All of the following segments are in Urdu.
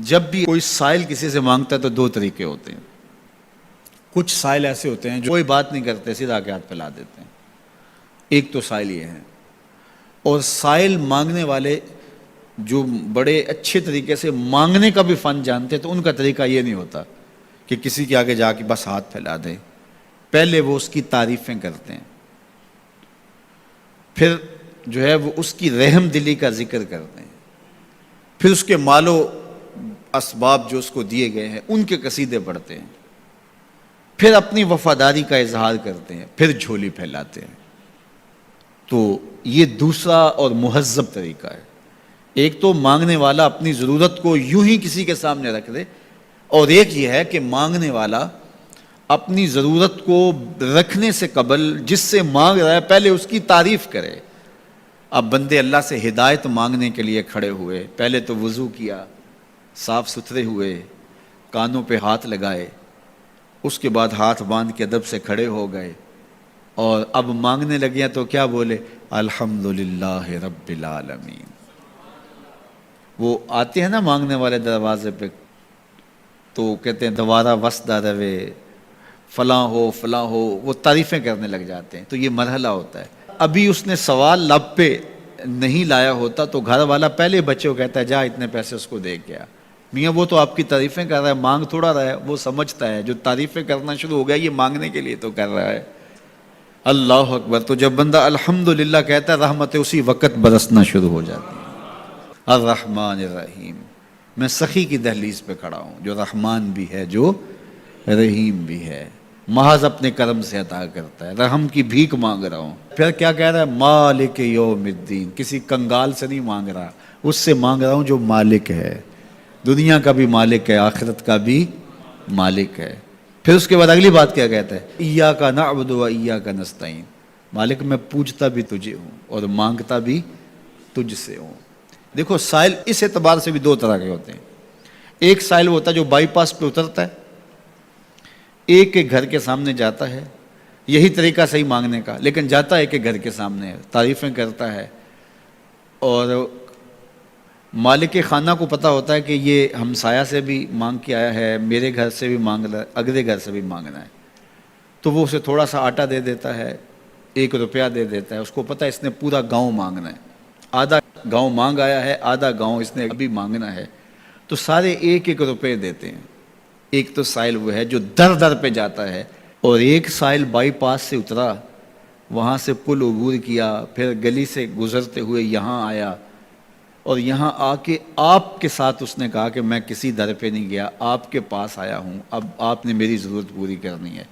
جب بھی کوئی سائل کسی سے مانگتا ہے تو دو طریقے ہوتے ہیں. کچھ سائل ایسے ہوتے ہیں جو کوئی بات نہیں کرتے، سیدھا کے ہاتھ پھیلا دیتے ہیں. ایک تو سائل یہ ہے. اور سائل مانگنے والے جو بڑے اچھے طریقے سے مانگنے کا بھی فن جانتے ہیں تو ان کا طریقہ یہ نہیں ہوتا کہ کسی کے آگے جا کے بس ہاتھ پھیلا دیں. پہلے وہ اس کی تعریفیں کرتے ہیں، پھر جو ہے وہ اس کی رحم دلی کا ذکر کرتے ہیں، پھر اس کے مال و اسباب جو اس کو دیے گئے ہیں ان کے قصیدے پڑھتے ہیں، پھر اپنی وفاداری کا اظہار کرتے ہیں، پھر جھولی پھیلاتے ہیں. تو یہ دوسرا اور مہذب طریقہ ہے. ایک تو مانگنے والا اپنی ضرورت کو یوں ہی کسی کے سامنے رکھ دے، اور ایک یہ ہے کہ مانگنے والا اپنی ضرورت کو رکھنے سے قبل جس سے مانگ رہا ہے پہلے اس کی تعریف کرے. اب بندے اللہ سے ہدایت مانگنے کے لیے کھڑے ہوئے، پہلے تو وضو کیا، صاف ستھرے ہوئے، کانوں پہ ہاتھ لگائے، اس کے بعد ہاتھ باندھ کے ادب سے کھڑے ہو گئے، اور اب مانگنے لگے ہیں تو کیا بولے؟ الحمدللہ رب العالمین. وہ آتے ہیں نا مانگنے والے دروازے پہ تو کہتے ہیں دوبارہ وسدہ روے، فلاں ہو فلاں ہو، وہ تعریفیں کرنے لگ جاتے ہیں. تو یہ مرحلہ ہوتا ہے. ابھی اس نے سوال لب پہ نہیں لایا ہوتا تو گھر والا پہلے بچے کو کہتا ہے جا اتنے پیسے اس کو دے گیا. میاں وہ تو آپ کی تعریفیں کر رہا ہے، مانگ تھوڑا رہا ہے. وہ سمجھتا ہے جو تعریفیں کرنا شروع ہو گیا یہ مانگنے کے لیے تو کر رہا ہے. اللہ اکبر. تو جب بندہ الحمدللہ کہتا ہے رحمتیں اسی وقت برسنا شروع ہو جاتی ہیں. الرحمن الرحیم. میں سخی کی دہلیز پہ کھڑا ہوں جو رحمان بھی ہے جو رحیم بھی ہے، محض اپنے کرم سے عطا کرتا ہے. رحم کی بھیک مانگ رہا ہوں. پھر کیا کہہ رہا ہے؟ مالک یوم الدین. کسی کنگال سے نہیں مانگ رہا، اس سے مانگ رہا ہوں جو مالک ہے، دنیا کا بھی مالک ہے، آخرت کا بھی مالک ہے. پھر اس کے بعد اگلی بات کیا کہتا ہے؟ ایاک نعبد و ایاک نستعین. مالک میں پوجتا بھی تجھے ہوں اور مانگتا بھی تجھ سے ہوں. دیکھو سائل اس اعتبار سے بھی دو طرح کے ہوتے ہیں. ایک سائل وہ ہوتا ہے جو بائی پاس پہ اترتا ہے، ایک کے گھر کے سامنے جاتا ہے، یہی طریقہ صحیح مانگنے کا، لیکن جاتا ہے کہ گھر کے سامنے ہے، تعریفیں کرتا ہے، اور مالک خانہ کو پتہ ہوتا ہے کہ یہ ہمسایہ سے بھی مانگ کے آیا ہے، میرے گھر سے بھی مانگ رہا ہے، اگلے گھر سے بھی مانگنا ہے. تو وہ اسے تھوڑا سا آٹا دے دیتا ہے، 1 روپیہ دے دیتا ہے. اس کو پتہ ہے اس نے پورا گاؤں مانگنا ہے، آدھا گاؤں مانگ آیا ہے، آدھا گاؤں اس نے ابھی مانگنا ہے. تو سارے 1-1 روپے دیتے ہیں. ایک تو سائل وہ ہے جو در در پہ جاتا ہے، اور ایک سائل بائی پاس سے اترا، وہاں سے پل عبور کیا، پھر گلی سے گزرتے ہوئے یہاں آیا، اور یہاں آ کے آپ کے ساتھ اس نے کہا کہ میں کسی در پہ نہیں گیا، آپ کے پاس آیا ہوں، اب آپ نے میری ضرورت پوری کرنی ہے.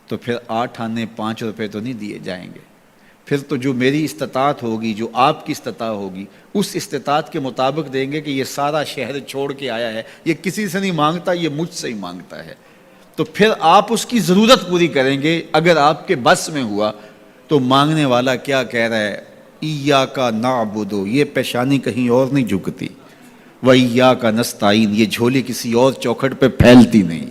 تو پھر 8 آنے 5 روپے تو نہیں دیے جائیں گے. پھر تو جو میری استطاعت ہوگی، جو آپ کی استطاعت ہوگی، اس استطاعت کے مطابق دیں گے کہ یہ سارا شہر چھوڑ کے آیا ہے، یہ کسی سے نہیں مانگتا، یہ مجھ سے ہی مانگتا ہے. تو پھر آپ اس کی ضرورت پوری کریں گے. اگر آپ کے بس میں ہوا تو مانگنے والا کیا کہہ رہا ہے؟ ایاک نعبد. یہ پیشانی کہیں اور نہیں جھکتی، وایاک نستعین. یہ جھولی کسی اور چوکھٹ پہ پھیلتی نہیں.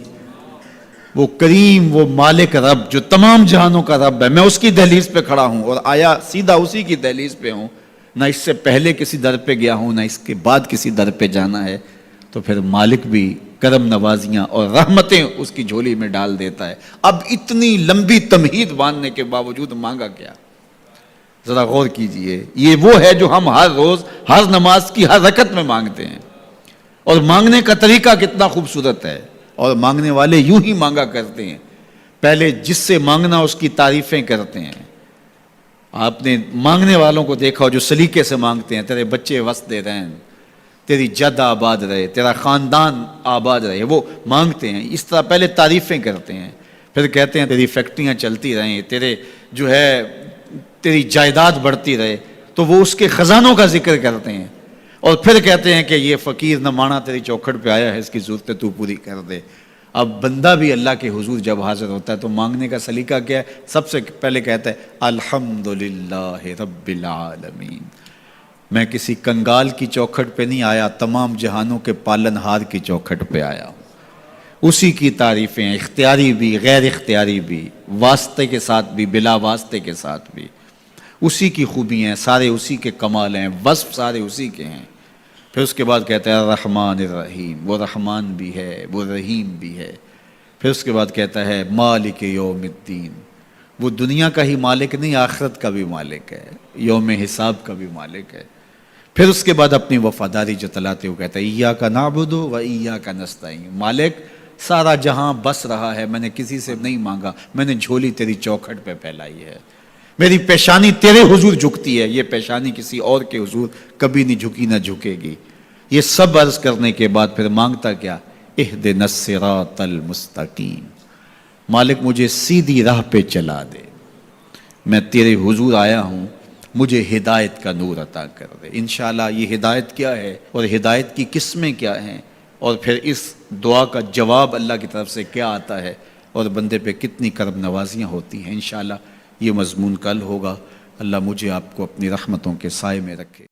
وہ کریم، وہ مالک رب جو تمام جہانوں کا رب ہے، میں اس کی دہلیز پہ کھڑا ہوں اور آیا سیدھا اسی کی دہلیز پہ ہوں. نہ اس سے پہلے کسی در پہ گیا ہوں، نہ اس کے بعد کسی در پہ جانا ہے. تو پھر مالک بھی کرم نوازیاں اور رحمتیں اس کی جھولی میں ڈال دیتا ہے. اب اتنی لمبی تمہید باندھنے کے باوجود مانگا کیا؟ ذرا غور کیجئے. یہ وہ ہے جو ہم ہر روز ہر نماز کی ہر رکعت میں مانگتے ہیں، اور مانگنے کا طریقہ کتنا خوبصورت ہے. اور مانگنے والے یوں ہی مانگا کرتے ہیں. پہلے جس سے مانگنا اس کی تعریفیں کرتے ہیں. آپ نے مانگنے والوں کو دیکھا جو سلیقے سے مانگتے ہیں، تیرے بچے وسدے رہیں، تیری جد آباد رہے، تیرا خاندان آباد رہے. وہ مانگتے ہیں اس طرح، پہلے تعریفیں کرتے ہیں، پھر کہتے ہیں تیری فیکٹریاں چلتی رہیں، تیرے جو ہے تیری جائیداد بڑھتی رہے. تو وہ اس کے خزانوں کا ذکر کرتے ہیں، اور پھر کہتے ہیں کہ یہ فقیر نہ مانا تیری چوکھٹ پہ آیا ہے، اس کی ضرورتیں تو پوری کر دے. اب بندہ بھی اللہ کے حضور جب حاضر ہوتا ہے تو مانگنے کا سلیقہ کیا ہے؟ سب سے پہلے کہتا ہے الحمدللہ رب العالمین. میں کسی کنگال کی چوکھٹ پہ نہیں آیا، تمام جہانوں کے پالن ہار کی چوکھٹ پہ آیا ہوں. اسی کی تعریفیں اختیاری بھی غیر اختیاری بھی، واسطے کے ساتھ بھی بلا واسطے کے ساتھ بھی. اسی کی خوبی ہیں، سارے اسی کے کمال ہیں، وصف سارے اسی کے ہیں. پھر اس کے بعد کہتا ہے الرحمن الرحیم، وہ رحمان بھی ہے وہ رحیم بھی ہے۔ پھر اس کے بعد کہتا ہے مالک یوم الدین، وہ دنیا کا ہی مالک نہیں، آخرت کا بھی مالک ہے، یوم حساب کا بھی مالک ہے۔ پھر اس کے بعد اپنی وفاداری جتلاتے ہوئے کہتا ہے ایاک نعبد و ایاک نستعین، مالک سارا جہاں بس رہا ہے، میں نے کسی سے نہیں مانگا، میں نے جھولی تیری چوکھٹ پہ پھیلائی ہے، میری پیشانی تیرے حضور جھکتی ہے، یہ پیشانی کسی اور کے حضور کبھی نہیں جھکی نہ جھکے گی۔ یہ سب عرض کرنے کے بعد پھر مانگتا کیا؟ اہدنا الصراط المستقیم، مالک مجھے سیدھی راہ پہ چلا دے، میں تیرے حضور آیا ہوں، مجھے ہدایت کا نور عطا کر دے۔ انشاءاللہ یہ ہدایت کیا ہے اور ہدایت کی قسمیں کیا ہیں، اور پھر اس دعا کا جواب اللہ کی طرف سے کیا آتا ہے، اور بندے پہ کتنی کرم نوازیاں ہوتی ہیں، انشاءاللہ یہ مضمون کل ہوگا۔ اللہ مجھے آپ کو اپنی رحمتوں کے سائے میں رکھے۔